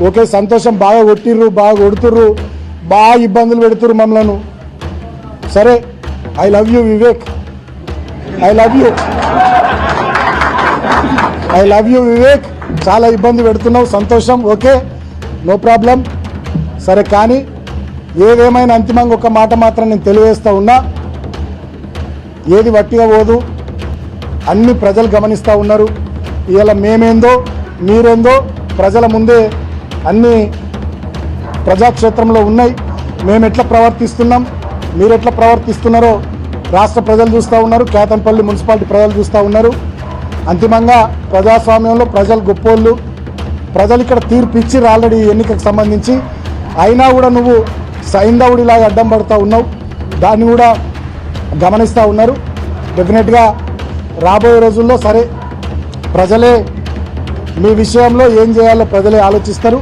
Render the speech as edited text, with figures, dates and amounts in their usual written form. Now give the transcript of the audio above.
Okay సంతోషం, బాగా కొట్టిర్రు, బాగా కొడుతుర్రు, బాగా ఇబ్బందులు పెడుతుర్రు మమ్మలను. సరే, I love you Vivek, I love you, I love you Vivek. చాలా ఇబ్బంది పెడుతున్నావు, సంతోషం, ఓకే, నో ప్రాబ్లం. సరే, కానీ ఏదేమైనా అంతిమంగా ఒక మాట మాత్రం నేను తెలియజేస్తూ ఉన్నా, ఏది వట్టిగా పోదు, అన్ని ప్రజలు గమనిస్తూ ఉన్నారు. ఇవాళ మేమేందో మీరేందో ప్రజల ముందే అన్ని ప్రజాక్షేత్రంలో ఉన్నాయి. మేము ఎట్లా ప్రవర్తిస్తున్నాం, మీరు ఎట్లా ప్రవర్తిస్తున్నారో రాష్ట్ర ప్రజలు చూస్తూ ఉన్నారు, కేతన్పల్లి మున్సిపాలిటీ ప్రజలు చూస్తూ ఉన్నారు. అంతిమంగా ప్రజాస్వామ్యంలో ప్రజలు గొప్పోళ్ళు, ప్రజలు ఇక్కడ తీర్పు ఇచ్చిర్రు ఆల్రెడీ ఎన్నికకు సంబంధించి. అయినా కూడా నువ్వు సైంధవుడిలాగా అడ్డం పడుతూ ఉన్నావు, దాన్ని కూడా గమనిస్తూ ఉన్నారు. డెఫినెట్గా రాబోయే రోజుల్లో సరే ప్రజలే మీ విషయంలో ఏం చేయాలో ప్రజలే ఆలోచిస్తారు.